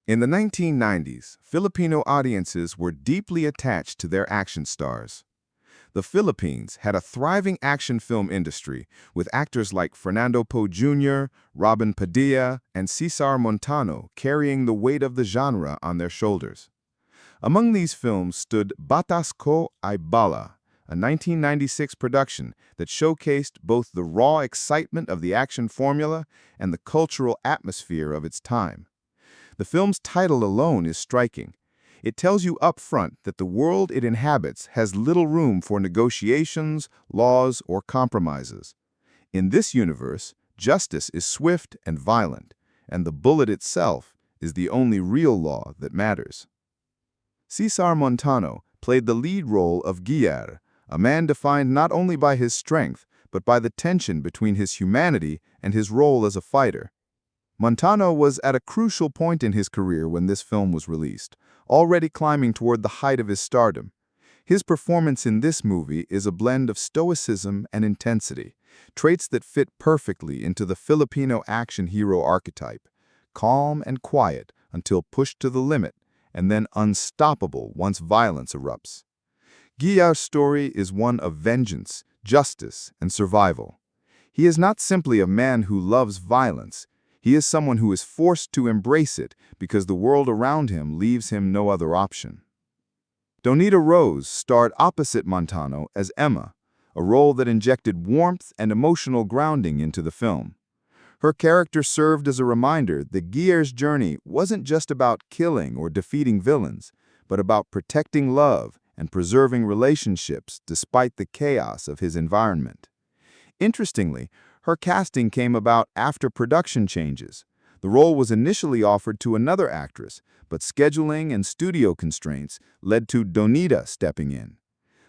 In the 1990s, Filipino audiences were deeply attached to their action stars. The Philippines had a thriving action film industry with actors like Fernando Poe Jr., Robin Padilla, and Cesar Montano carrying the weight of the genre on their shoulders. Among these films stood Batas Ko Ay Bala, a 1996 production that showcased both the raw excitement of the action formula and the cultural atmosphere of its time. The film's title alone is striking. It tells you up front that the world it inhabits has little room for negotiations, laws, or compromises. In this universe, justice is swift and violent, and the bullet itself is the only real law that matters. Cesar Montano played the lead role of Guillermo, a man defined not only by his strength, but by the tension between his humanity and his role as a fighter. Montano was at a crucial point in his career when this film was released, already climbing toward the height of his stardom. His performance in this movie is a blend of stoicism and intensity, traits that fit perfectly into the Filipino action hero archetype, calm and quiet until pushed to the limit, and then unstoppable once violence erupts. Guillermo's story is one of vengeance, justice, and survival. He is not simply a man who loves violence. He is someone who is forced to embrace it because the world around him leaves him no other option. Donita Rose starred opposite Montano as Emma, a role that injected warmth and emotional grounding into the film. Her character served as a reminder that Guillermo's journey wasn't just about killing or defeating villains, but about protecting love and preserving relationships despite the chaos of his environment. Interestingly, her casting came about after production changes. The role was initially offered to another actress, but scheduling and studio constraints led to Donita stepping in.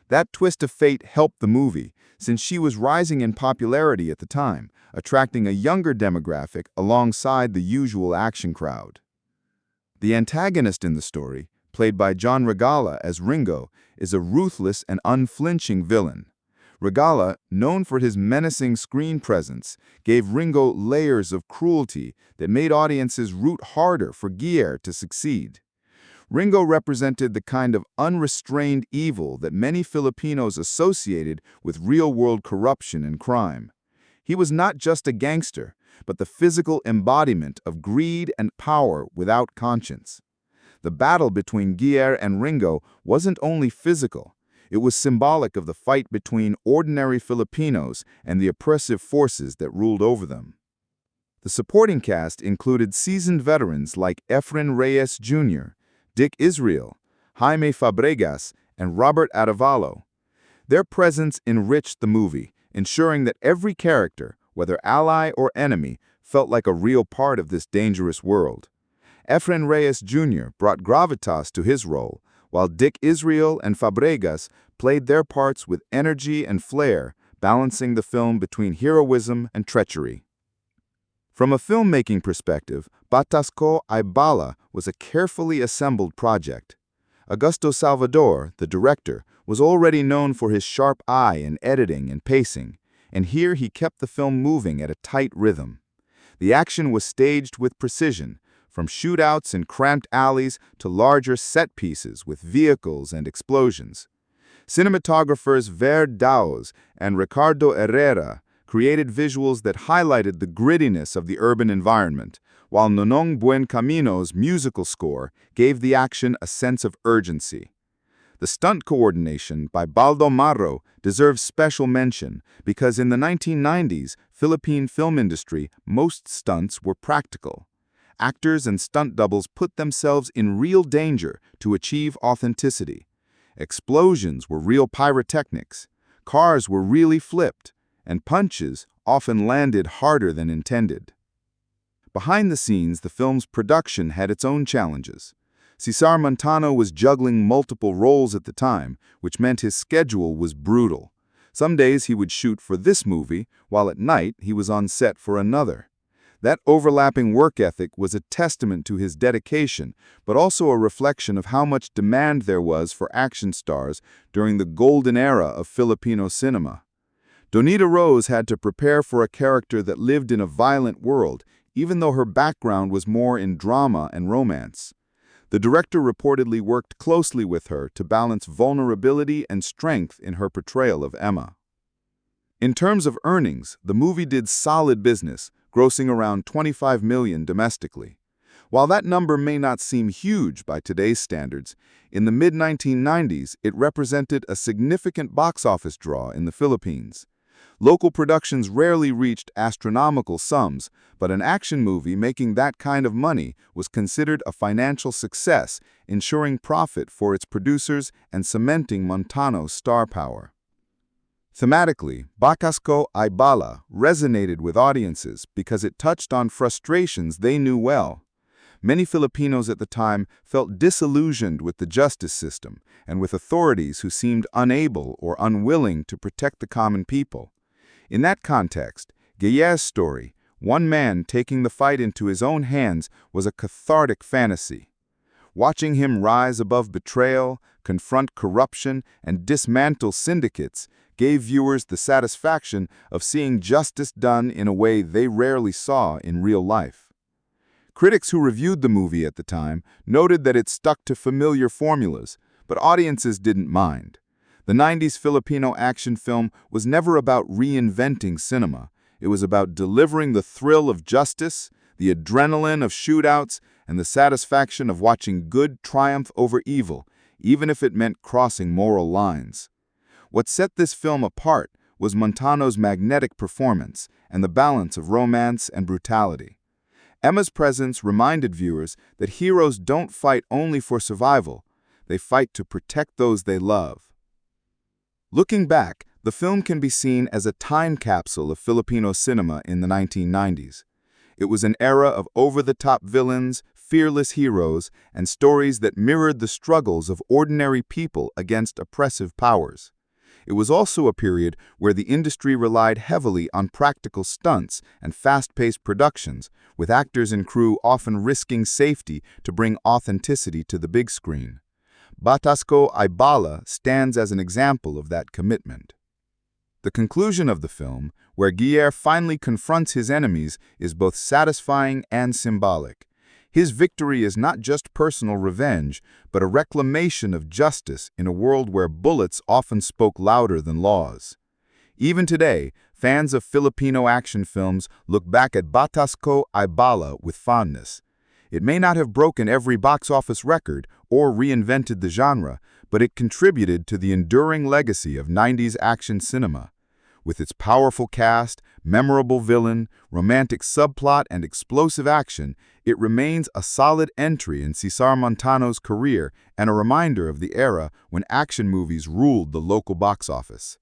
That twist of fate helped the movie, since she was rising in popularity at the time, attracting a younger demographic alongside the usual action crowd. The antagonist in the story, played by John Regala as Ringo, is a ruthless and unflinching villain. Regala, known for his menacing screen presence, gave Ringo layers of cruelty that made audiences root harder for Guillermo to succeed. Ringo represented the kind of unrestrained evil that many Filipinos associated with real-world corruption and crime. He was not just a gangster, but the physical embodiment of greed and power without conscience. The battle between Guillermo and Ringo wasn't only physical. It was symbolic of the fight between ordinary Filipinos and the oppressive forces that ruled over them. The supporting cast included seasoned veterans like Efren Reyes Jr., Dick Israel, Jaime Fabregas, and Robert Arevalo. Their presence enriched the movie, ensuring that every character, whether ally or enemy, felt like a real part of this dangerous world. Efren Reyes Jr. brought gravitas to his role, while Dick Israel and Fabregas played their parts with energy and flair, balancing the film between heroism and treachery. From a filmmaking perspective, Batas Ko Ay Bala was a carefully assembled project. Augusto Salvador, the director, was already known for his sharp eye in editing and pacing, and here he kept the film moving at a tight rhythm. The action was staged with precision, from shootouts in cramped alleys to larger set pieces with vehicles and explosions. Cinematographers Ver Daos and Ricardo Herrera created visuals that highlighted the grittiness of the urban environment, while Nonong Buencamino's musical score gave the action a sense of urgency. The stunt coordination by Baldo Marro deserves special mention because in the 1990s Philippine film industry, most stunts were practical. Actors and stunt doubles put themselves in real danger to achieve authenticity. Explosions were real pyrotechnics, cars were really flipped, and punches often landed harder than intended. Behind the scenes, the film's production had its own challenges. Cesar Montano was juggling multiple roles at the time, which meant his schedule was brutal. Some days he would shoot for this movie, while at night he was on set for another. That overlapping work ethic was a testament to his dedication, but also a reflection of how much demand there was for action stars during the golden era of Filipino cinema. Donita Rose had to prepare for a character that lived in a violent world, even though her background was more in drama and romance. The director reportedly worked closely with her to balance vulnerability and strength in her portrayal of Emma. In terms of earnings, the movie did solid business, grossing around $25 million domestically. While that number may not seem huge by today's standards, in the mid-1990s it represented a significant box office draw in the Philippines. Local productions rarely reached astronomical sums, but an action movie making that kind of money was considered a financial success, ensuring profit for its producers and cementing Montano's star power. Thematically, Batas Ko Ay Bala resonated with audiences because it touched on frustrations they knew well. Many Filipinos at the time felt disillusioned with the justice system and with authorities who seemed unable or unwilling to protect the common people. In that context, Gayer's story, one man taking the fight into his own hands, was a cathartic fantasy. Watching him rise above betrayal, confront corruption, and dismantle syndicates gave viewers the satisfaction of seeing justice done in a way they rarely saw in real life. Critics who reviewed the movie at the time noted that it stuck to familiar formulas, but audiences didn't mind. The 90s Filipino action film was never about reinventing cinema. It was about delivering the thrill of justice, the adrenaline of shootouts, and the satisfaction of watching good triumph over evil, even if it meant crossing moral lines. What set this film apart was Montano's magnetic performance and the balance of romance and brutality. Emma's presence reminded viewers that heroes don't fight only for survival, they fight to protect those they love. Looking back, the film can be seen as a time capsule of Filipino cinema in the 1990s. It was an era of over-the-top villains, fearless heroes, and stories that mirrored the struggles of ordinary people against oppressive powers. It was also a period where the industry relied heavily on practical stunts and fast-paced productions, with actors and crew often risking safety to bring authenticity to the big screen. Batas Ko Ay Bala stands as an example of that commitment. The conclusion of the film, where Gayer finally confronts his enemies, is both satisfying and symbolic. His victory is not just personal revenge, but a reclamation of justice in a world where bullets often spoke louder than laws. Even today, fans of Filipino action films look back at Batas Ko Ay Bala with fondness. It may not have broken every box office record or reinvented the genre, but it contributed to the enduring legacy of 90s action cinema. With its powerful cast, memorable villain, romantic subplot, and explosive action, it remains a solid entry in Cesar Montano's career and a reminder of the era when action movies ruled the local box office.